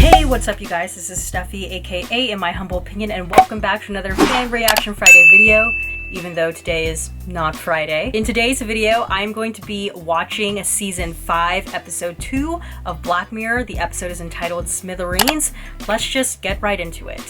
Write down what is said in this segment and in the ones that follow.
Hey, what's up you guys? This is Steffi, aka In My Humble Opinion, and welcome back to another Fan Reaction Friday video, even though today is not Friday. In today's video, I'm going to be watching Season 5, Episode 2 of Black Mirror. The episode is entitled Smithereens. Let's just get right into it.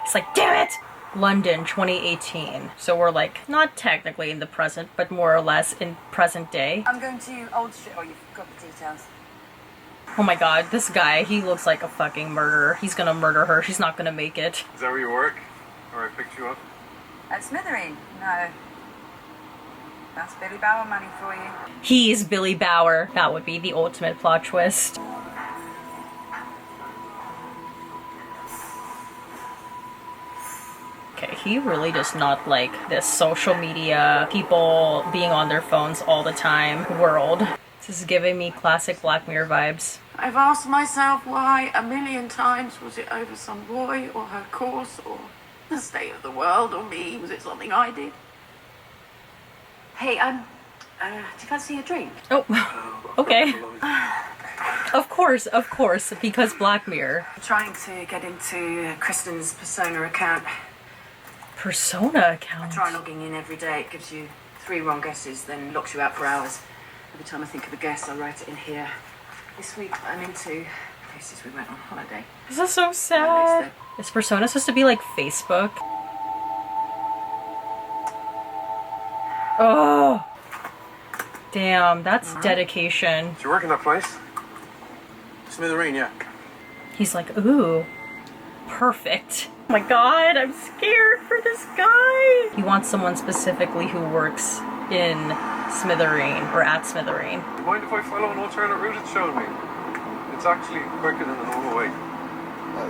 It's like, damn it! London, 2018. So we're like, not technically in the present, but more or less in present day. I'm going to Old Street. Oh, you've got the details. Oh my god, this guy, he looks like a fucking murderer. He's gonna murder her. She's not gonna make it. Is that where you work? Or I picked you up? At Smithereens? No. That's Billy Bauer money for you. He's Billy Bauer. That would be the ultimate plot twist. Okay, he really does not like this social media, people being on their phones all the time world. This is giving me classic Black Mirror vibes. I've asked myself why a million times. Was it over some boy or her course or the state of the world or me? Was it something I did? Hey, do you fancy a drink? Oh, okay. Of course, because Black Mirror. I'm trying to get into Kristen's Persona account. Persona account? I try logging in every day. It gives you 3 wrong guesses, then locks you out for hours. Every time I think of a guess, I write it in here. This week, I'm into places we went on holiday. This is so sad. Is Persona supposed to be like Facebook? Oh! Damn, that's dedication. Do you work in that place? Smithereen, yeah. He's like, ooh, perfect. Oh my god, I'm scared for this guy. He wants someone specifically who works in Smithereen, or at Smithereen. Do you mind if I follow an alternate route it's showing me? It's actually quicker than the normal way.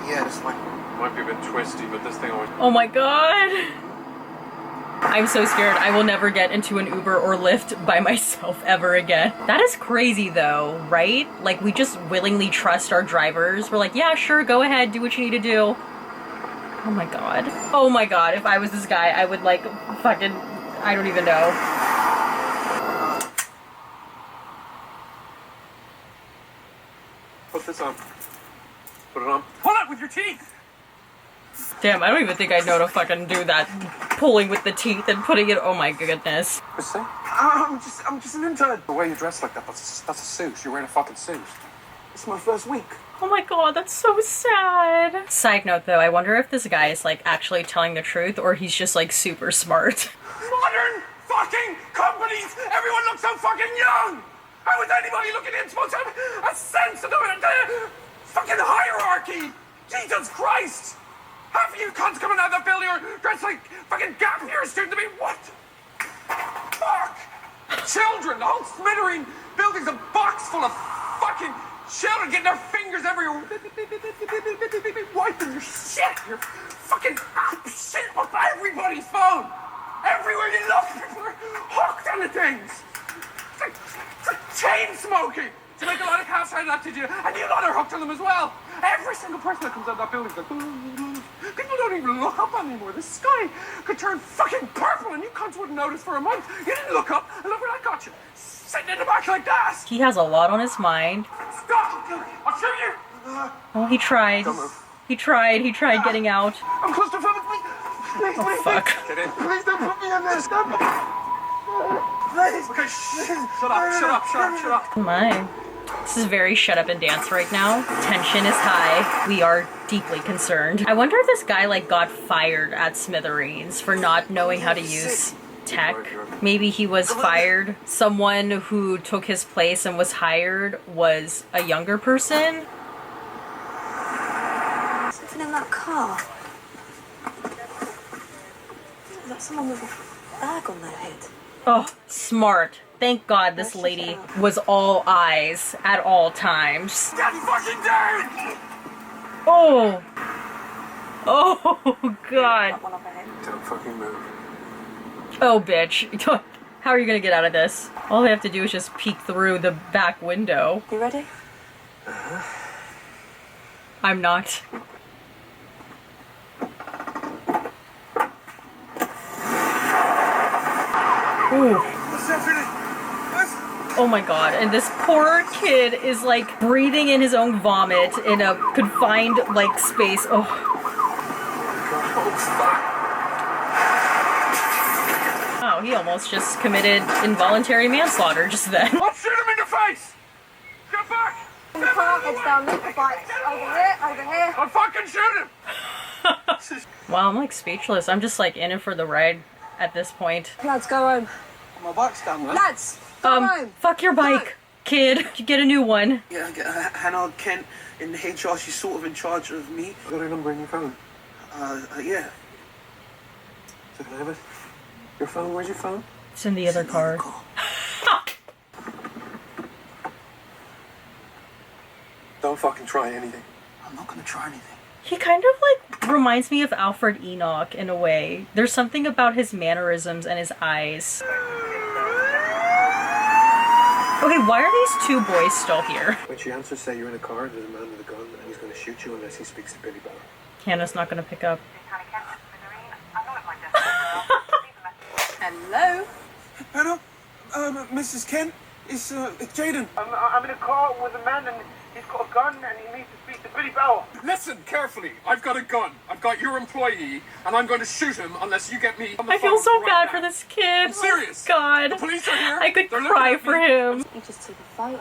Yeah, that's fine. Might be a bit twisty, but this thing always... Oh my god. I'm so scared. I will never get into an Uber or Lyft by myself ever again. That is crazy though, right? Like, we just willingly trust our drivers. We're like, yeah, sure, go ahead, do what you need to do. Oh my god. Oh my god, if I was this guy, I would like fucking... I don't even know. Put this on. Put it on. Pull it with your teeth! Damn, I don't even think I know to fucking do that. Pulling with the teeth and putting it... Oh my goodness. What's that? I'm just an intern. The way you dress like that, that's a suit. You're wearing a fucking suit. It's my first week. Oh my god, that's so sad. Side note though, I wonder if this guy is like actually telling the truth or he's just like super smart. Modern fucking companies! Everyone looks so fucking young! How is anybody looking in supposed to have a sense of the fucking hierarchy? Jesus Christ! Half of you cunts coming out of the building are dressed like fucking gap year students. I mean, what? Fuck! Children! The whole Smithereen building's a box full of fucking children getting their fingers everywhere. Wiping your shit! Your fucking shit off everybody's phone! Everywhere you look, people are hooked on the things! It's like chain smoking! To make a lot of cash out of that, did you? And you lot are hooked on them as well! Every single person that comes out of that building is like... People don't even look up anymore. The sky could turn fucking purple and you cunts wouldn't notice for a month. You didn't look up, and look where that got you. Sitting in the back like that! He has a lot on his mind. Stop! I'll shoot you! Oh, he tried. Don't move. He tried getting out. I'm close to filming. Please, Oh, please, fuck. Get in. Please don't put me in this. Stop. Please. Okay, shut up. Oh my. This is very shut up and dance right now. Tension is high. We are deeply concerned. I wonder if this guy like got fired at Smithereens for not knowing how to use tech. Maybe he was fired. Someone who took his place and was hired was a younger person. Something in that car. Is that someone with a bag on their head? Oh, smart. Thank God this lady was all eyes at all times. Get fucking down! Oh! Oh, God. One on their head. Don't fucking move. Oh, bitch. How are you gonna get out of this? All they have to do is just peek through the back window. You ready? I'm not. Ooh. What's happening? Oh my god, and this poor kid is like breathing in his own vomit in a confined like space. Oh. Wow, he almost just committed involuntary manslaughter just then. I'll shoot him in the face! Get back! In the car, heads down the bikes. Over here. I'll fucking shoot him! Wow, I'm like speechless. I'm just like in it for the ride at this point. Lads, go home. My bike's down there. Lads, go home. Fuck your bike, kid. You get a new one. Yeah, I get Hannah Kent in HR. She's sort of in charge of me. I got her number in your phone. Yeah. So can I have it? Your phone? Where's your phone? It's in the other car. Don't fucking try anything. I'm not gonna try anything. He kind of like reminds me of Alfred Enoch in a way. There's something about his mannerisms and his eyes. Okay, why are these two boys still here? When she answers, say you're in a car, there's a man with a gun, and he's going to shoot you unless he speaks to Billy Bauer. Hannah's not gonna pick up. Hello. Hannah? Mrs. Kent? It's Jaden. I'm in a car with a man, and he's got a gun, and he needs to speak to Billy Bauer. Listen carefully. I've got a gun. I've got your employee, and I'm going to shoot him unless you get me on the I feel phone so right bad now. for this kid. I'm serious. God. The police are here. I could They're looking cry at for me. him. You just took a photo.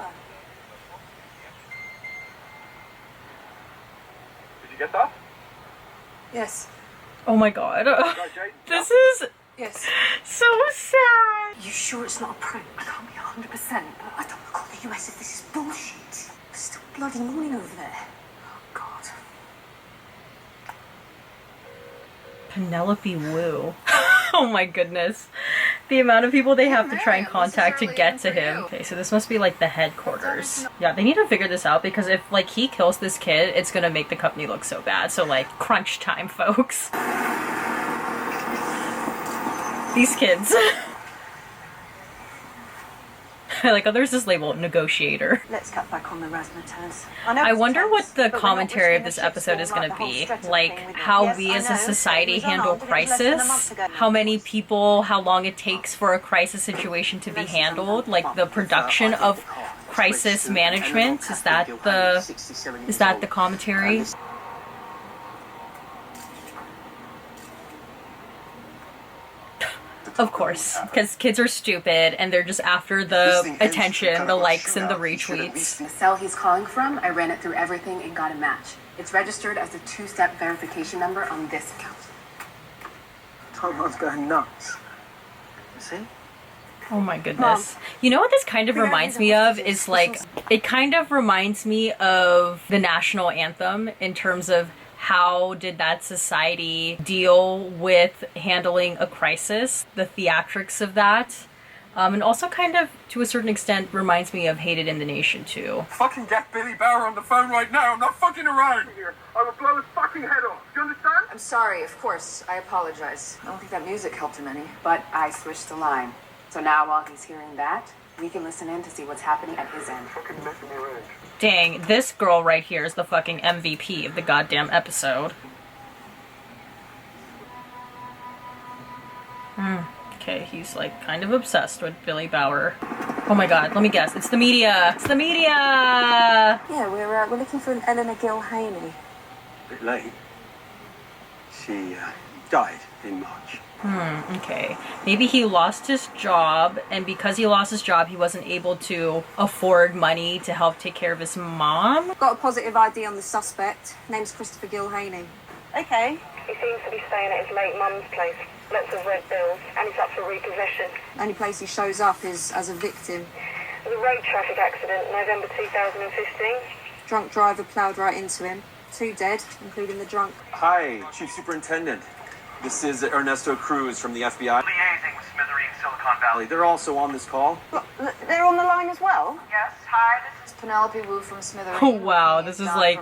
Did you get that? Yes. Oh my god. Right, Jaden? This is Yes. so sad. You sure it's not a prank? I can't be 100%, but I don't want to call the US if this is bullshit. It's still bloody morning over there. Oh, God. Penelope Wu. Oh my goodness. The amount of people they have to try and contact to get to him. Okay, so this must be like the headquarters. Yeah, they need to figure this out because if like he kills this kid, it's gonna make the company look so bad. So like, crunch time, folks. These kids. I like, oh, there's this label, negotiator. Let's cut back on the razzmatazz. I wonder what the commentary of this episode is going to be. Like, how we as a society handle crisis. How many people, how long it takes for a crisis situation to be handled. Like, the production of crisis management. Is that the commentary? Of course, because kids are stupid and they're just after the attention, the likes, and the retweets. The cell he's calling from, I ran it through everything and got a match. It's registered as a 2-step verification number on this account. Someone's going nuts. See? Oh my goodness. You know what this kind of reminds me of is like, it kind of reminds me of the national anthem in terms of how did that society deal with handling a crisis, the theatrics of that. And also kind of, to a certain extent, reminds me of Hated in the Nation too. Fucking get Billy Bauer on the phone right now. I'm not fucking around here. I will blow his fucking head off. Do you understand? I'm sorry, of course. I apologize. I don't think that music helped him any, but I switched the line. So now while he's hearing that, we can listen in to see what's happening at his end. Fucking messing me around. Dang, this girl right here is the fucking MVP of the goddamn episode. Okay, he's like kind of obsessed with Billy Bauer. Oh my god, let me guess. It's the media! It's the media! Yeah, we're looking for an Eleanor Gilhaney. A bit late. She died in March. Okay. Maybe he lost his job, and because he lost his job, he wasn't able to afford money to help take care of his mom? Got a positive ID on the suspect. Name's Christopher Gilhaney. Okay. He seems to be staying at his late mum's place. Lots of red bills, and he's up for repossession. Only place he shows up is as a victim. There was a road traffic accident, November 2015. Drunk driver ploughed right into him. 2 dead, including the drunk. Hi, Chief Superintendent. This is Ernesto Cruz from the FBI. Liaising with Smithereens, Silicon Valley. They're also on this call. They're on the line as well? Yes, hi, this is Penelope Wu from Smithereens. Oh wow, this is like,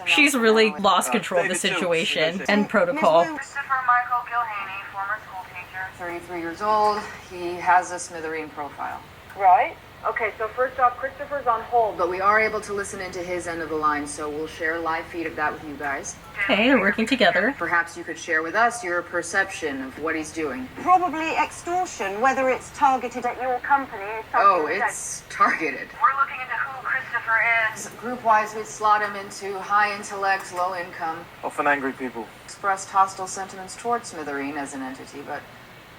she's really lost control of the situation and protocol. Christopher Michael Gilhaney, former school teacher. 33 years old. He has a Smithereen profile. Right. Okay, so first off, Christopher's on hold, but we are able to listen into his end of the line, so we'll share a live feed of that with you guys. Okay, they're working together. Perhaps you could share with us your perception of what he's doing. Probably extortion, whether it's targeted at your company. Oh, it's targeted. We're looking into who Christopher is. Group-wise, we'd slot him into high intellect, low income. Often angry people. Expressed hostile sentiments towards Smithereen as an entity, but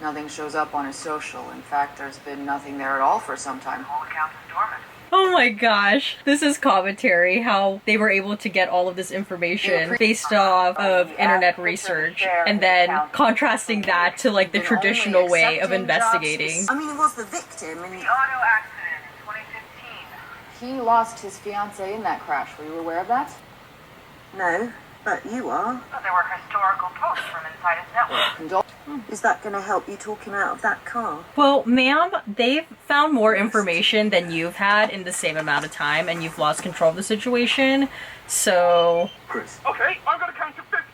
nothing shows up on his social. In fact, there's been nothing there at all for some time. All accounts is dormant. Oh my gosh, this is commentary, how they were able to get all of this information based off of internet research, and then contrasting that to like the traditional way of investigating. I mean, it was the victim, and The auto accident in 2015. He lost his fiancée in that crash. Were you aware of that? no, but you are. But there were historical posts from inside his network. Is that going to help you talk him out of that car? Well, ma'am, they've found more information than you've had in the same amount of time, and you've lost control of the situation, so... Chris. Okay, I'm gonna count to 50.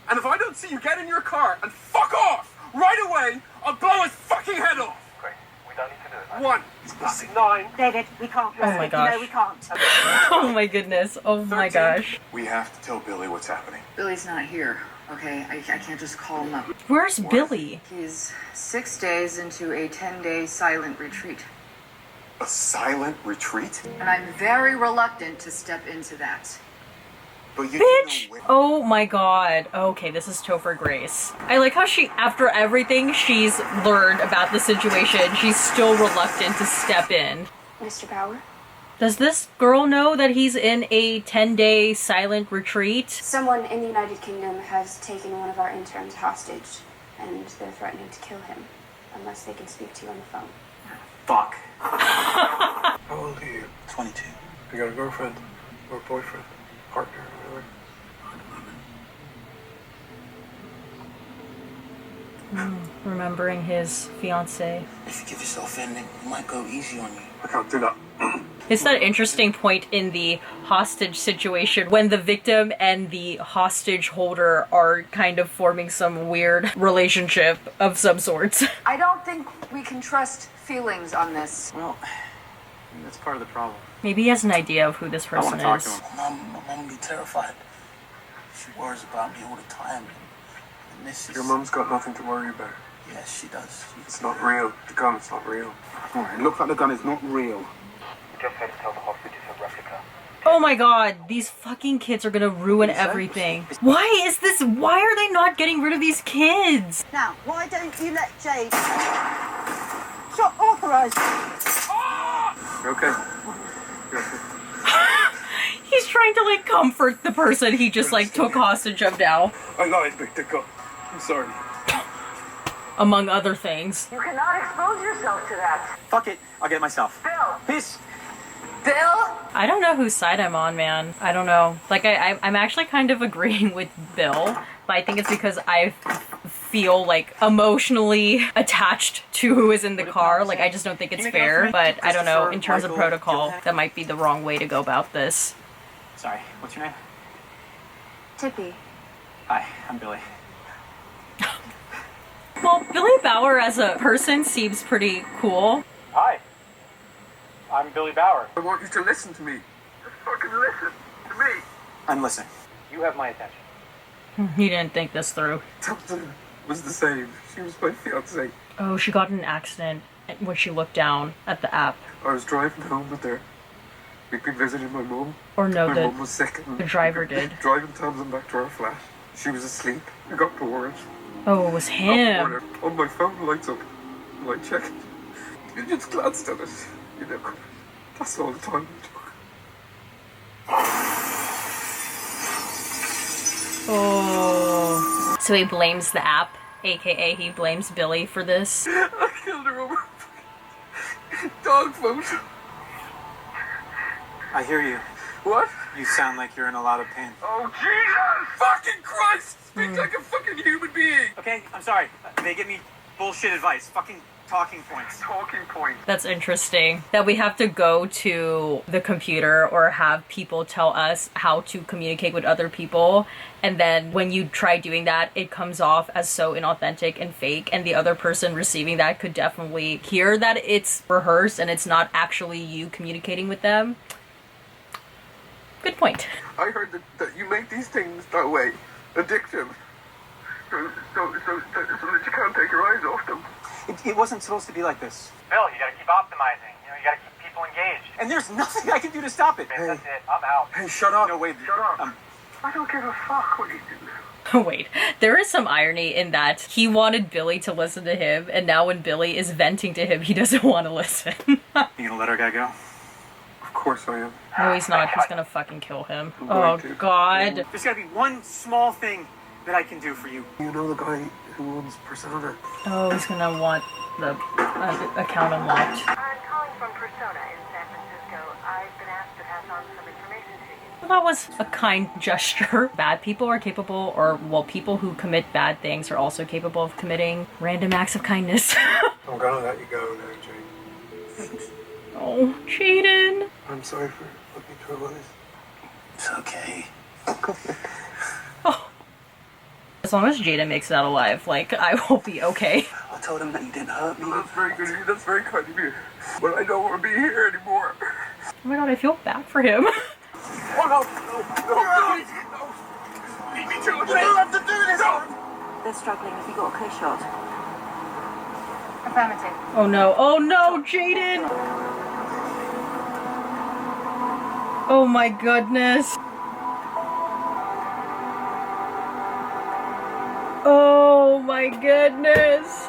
And if I don't see you get in your car and fuck off right away, I'll blow his fucking head off. Great. We don't need to do it. 1, 9. David, we can't. Oh my gosh. No, we can't. Oh my goodness, oh my 13. gosh. We have to tell Billy what's happening. Billy's not here, okay? I can't just call him up. Where's Billy? He's 6 days into a 10-day silent retreat. A silent retreat? And I'm very reluctant to step into that. But you Bitch! know where- Oh my god. Okay, this is Topher Grace. I like how she, after everything she's learned about the situation, she's still reluctant to step in. Mr. Bauer? Does this girl know that he's in a 10-day silent retreat? Someone in the United Kingdom has taken one of our interns hostage, and they're threatening to kill him unless they can speak to you on the phone. Fuck. How old are you? 22. You got a girlfriend? Or boyfriend? Partner? Whatever? Remembering his fiancée. If you give yourself in, then it might go easy on you. I can't do that. It's that interesting point in the hostage situation when the victim and the hostage holder are kind of forming some weird relationship of some sorts. I don't think we can trust feelings on this. Well, that's part of the problem. Maybe he has an idea of who this I want person to talk is. to him. My mom be terrified. She worries about me all the time. And this is... Your mum's got nothing to worry about. Yes, she does. It's not real. The gun's not real. It looks like the gun is not real. Just had to tell the hostages a replica. Oh my god, these fucking kids are gonna ruin everything. Why is this? Why are they not getting rid of these kids? Now, why don't you let Jade... Shot authorised. You okay? You okay? He's trying to like comfort the person he just like took hostage of now, I lied, Big Dick. I'm sorry. among other things. You cannot expose yourself to that. Fuck it. I'll get it myself. Bill! Peace. Bill? I don't know whose side I'm on, man. I don't know. Like, I'm actually kind of agreeing with Bill, but I think it's because I feel, like, emotionally attached to who is in the car. Like, I just don't think it's fair, but I don't know. In terms of protocol, that might be the wrong way to go about this. Sorry, what's your name? Tippy. Hi, I'm Billy. Well, Billy Bauer as a person seems pretty cool. Hi. I'm Billy Bauer. I want you to listen to me. Just fucking listen to me. I'm listening. You have my attention. He didn't think this through. Thompson was the same. She was my fiancée. Oh, she got in an accident when she looked down at the app. I was driving home with her. We'd been visiting my mum. Or no, My the mum was sick. And the driver did. Driving Thompson back to our flat. She was asleep. I got bored. Oh, it was him. On my phone lights up. And I check it. You just glanced at it. You know, that's all the time it took. Oh. So he blames the app, aka he blames Billy for this. I killed her over dog food. I hear you. What? You sound like you're in a lot of pain. Oh, Jesus! Fucking Christ! Speak like a fucking human being! Okay, I'm sorry. They get me bullshit advice. Fucking talking points. Talking point. That's interesting. That we have to go to the computer or have people tell us how to communicate with other people. And then when you try doing that, it comes off as so inauthentic and fake. And the other person receiving that could definitely hear that it's rehearsed and it's not actually you communicating with them. Good point. I heard that you make these things that way addictive. So that you can't take your eyes off them. It wasn't supposed to be like this. Bill, you gotta keep optimizing. You know, you gotta keep people engaged. And there's nothing I can do to stop it. That's it. I'm out. Hey, shut up. No, wait. Shut up. I don't give a fuck what you do. Wait, there is some irony in that he wanted Billy to listen to him, and now when Billy is venting to him, he doesn't want to listen. You gonna let our guy go? Of course I am. No, he's not. He's gonna fucking kill him. I'm Oh, going to. God. There's gotta be one small thing that I can do for you. You know the guy who owns Persona? Oh, he's gonna want the account unlocked. I'm calling from Persona in San Francisco. I've been asked to pass on some information to you. Well, that was a kind gesture. Bad people are capable, or, well, people who commit bad things are also capable of committing random acts of kindness. I'm gonna let you go now, Jane. Thanks. Oh, Jaden. I'm sorry for what you throw on us. It's okay. Oh. As long as Jaden makes it out alive, like, I will be okay. I told him that you didn't hurt me. That's very good of you. That's very kind of you. But I don't want to be here anymore. Oh my God, I feel bad for him. Oh, no. Leave me to it. You don't have to do this. No. They're struggling. Have you got a clear shot? Affirmative. Oh no, oh no, Jaden! Oh my goodness. Oh my goodness.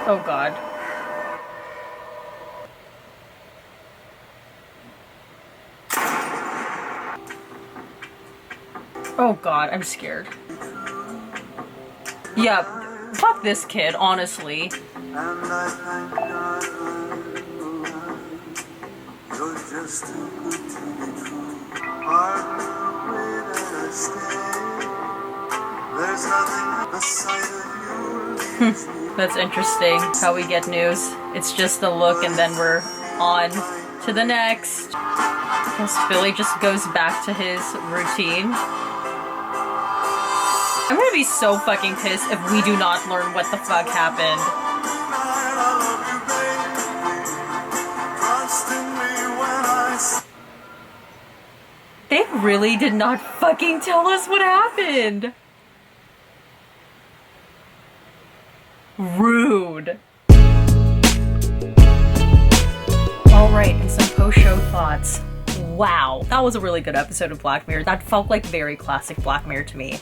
Oh God. Oh God, I'm scared. Yeah, fuck this kid, honestly. That's interesting how we get news. It's just a look and then we're on to the next. Guess Billy just goes back to his routine. I'm gonna be so fucking pissed if we do not learn what the fuck happened. They really did not fucking tell us what happened. Rude. Alright, and some post-show thoughts. Wow, that was a really good episode of Black Mirror. That felt like very classic Black Mirror to me.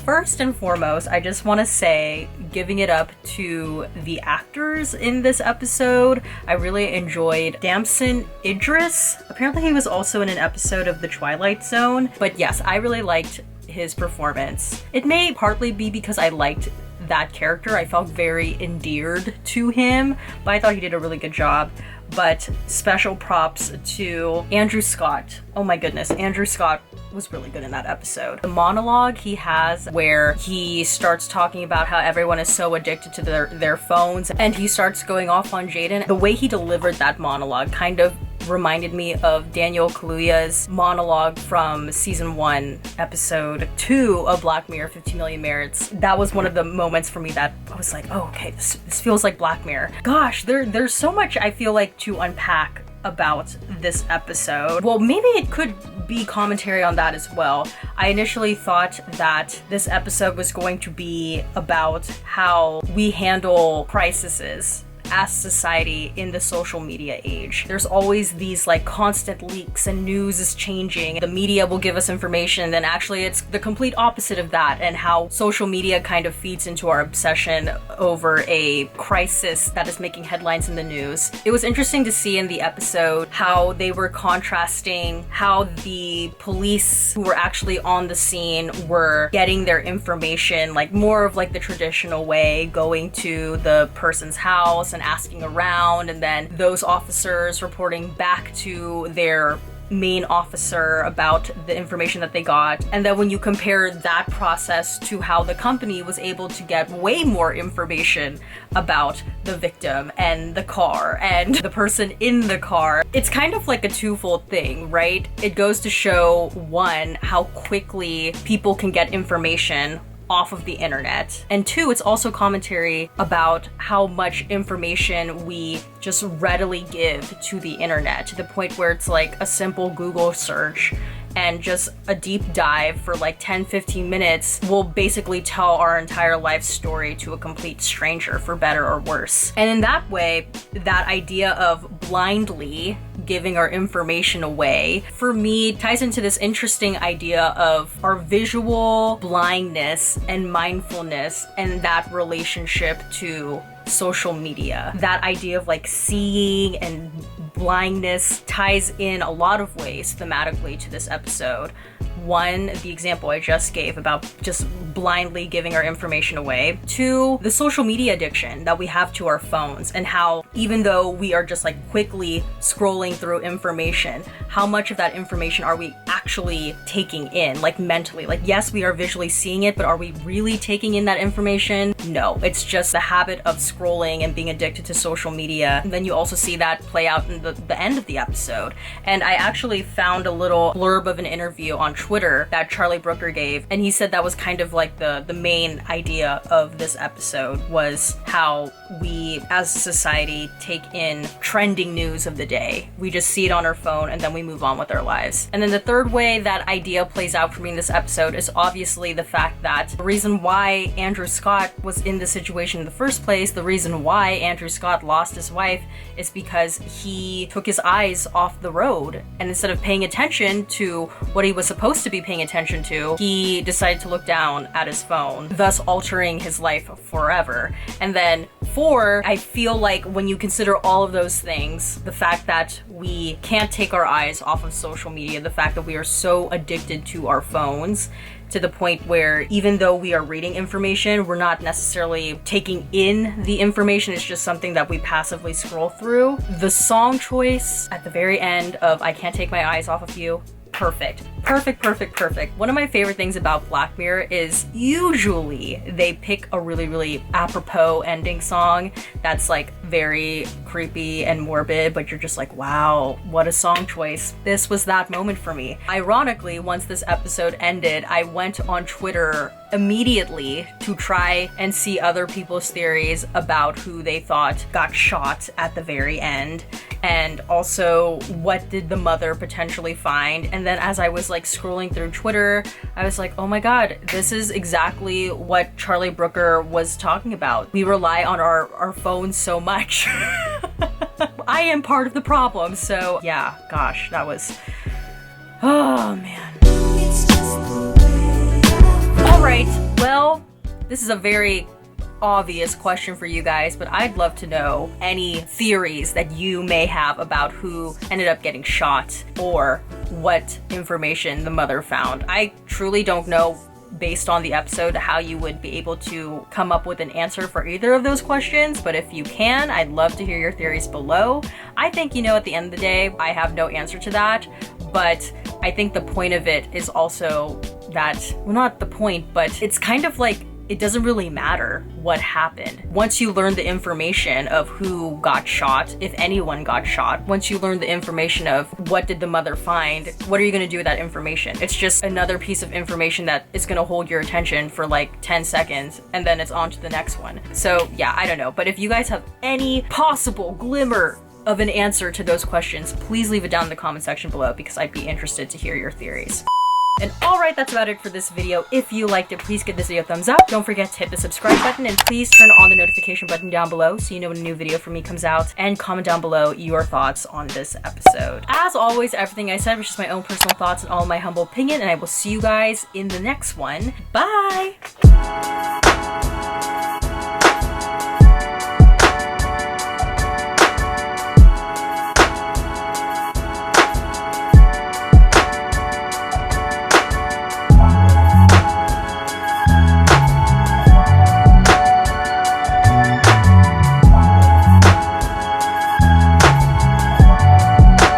First and foremost, I just want to say, giving it up to the actors in this episode. I really enjoyed Damson Idris. Apparently he was also in an episode of The Twilight Zone. But yes, I really liked his performance. It may partly be because I liked that character. I felt very endeared to him, but I thought he did a really good job. But special props to Andrew Scott. Oh my goodness, Andrew Scott was really good in that episode. The monologue he has where he starts talking about how everyone is so addicted to their phones and he starts going off on Jaden. The way he delivered that monologue kind of reminded me of Daniel Kaluuya's monologue from season 1, episode 2 of Black Mirror, 15 Million Merits. That was one of the moments for me that I was like, oh, okay, this feels like Black Mirror. Gosh, there's so much I feel like to unpack about this episode. Well, maybe it could be commentary on that as well. I initially thought that this episode was going to be about how we handle crises as society in the social media age. There's always these like constant leaks and news is changing. The media will give us information, then actually it's the complete opposite of that, and how social media kind of feeds into our obsession over a crisis that is making headlines in the news. It was interesting to see in the episode how they were contrasting how the police who were actually on the scene were getting their information, like more of like the traditional way, going to the person's house and asking around, and then those officers reporting back to their main officer about the information that they got. And then when you compare that process to how the company was able to get way more information about the victim and the car and the person in the car, it's kind of like a twofold thing, right? It goes to show, one, how quickly people can get information off of the internet, and two, it's also commentary about how much information we just readily give to the internet, to the point where it's like a simple Google search and just a deep dive for like 10-15 minutes will basically tell our entire life story to a complete stranger, for better or worse. And in that way, that idea of blindly giving our information away, for me, ties into this interesting idea of our visual blindness and mindfulness and that relationship to social media. That idea of like seeing and blindness ties in a lot of ways thematically to this episode. One, the example I just gave about just blindly giving our information away. Two, the social media addiction that we have to our phones, and how even though we are just like quickly scrolling through information, how much of that information are we actually taking in, like mentally? Like, yes, we are visually seeing it, but are we really taking in that information? No, it's just the habit of scrolling and being addicted to social media. And then you also see that play out in the end of the episode. And I actually found a little blurb of an interview on Twitter that Charlie Brooker gave, and he said that was kind of like the main idea of this episode, was how we as a society take in trending news of the day. We just see it on our phone and then we move on with our lives. And then the third way that idea plays out for me in this episode is obviously the fact that the reason why Andrew Scott was in this situation in the first place, the reason why Andrew Scott lost his wife, is because he took his eyes off the road, and instead of paying attention to what he was supposed to be paying attention to, he decided to look down at his phone, thus altering his life forever. And then 4, I feel like when you consider all of those things, the fact that we can't take our eyes off of social media, the fact that we are so addicted to our phones, to the point where even though we are reading information, we're not necessarily taking in the information, it's just something that we passively scroll through. The song choice at the very end of I Can't Take My Eyes Off of You, perfect. Perfect, perfect, perfect. One of my favorite things about Black Mirror is usually they pick a really, really apropos ending song that's like very creepy and morbid, but you're just like, wow, what a song choice. This was that moment for me. Ironically, once this episode ended, I went on Twitter immediately to try and see other people's theories about who they thought got shot at the very end, and also what did the mother potentially find. And then as I was like scrolling through Twitter, I was like, oh my god, this is exactly what Charlie Brooker was talking about. We rely on our phones so much. I am part of the problem. So yeah, gosh, that was, oh man. Alright, well, this is a very obvious question for you guys, but I'd love to know any theories that you may have about who ended up getting shot or what information the mother found. I truly don't know, based on the episode, how you would be able to come up with an answer for either of those questions, but if you can, I'd love to hear your theories below. I think, you know, at the end of the day, I have no answer to that, but I think the point of it is also that, well, not the point, but it's kind of like it doesn't really matter what happened. Once you learn the information of who got shot, if anyone got shot, once you learn the information of what did the mother find, what are you gonna do with that information? It's just another piece of information that is gonna hold your attention for like 10 seconds, and then it's on to the next one. So yeah, I don't know. But if you guys have any possible glimmer of an answer to those questions, please leave it down in the comment section below, because I'd be interested to hear your theories. And alright, that's about it for this video. If you liked it, please give this video a thumbs up. Don't forget to hit the subscribe button, and please turn on the notification button down below so you know when a new video from me comes out, and comment down below your thoughts on this episode. As always, everything I said was just my own personal thoughts and all my humble opinion, and I will see you guys in the next one. Bye!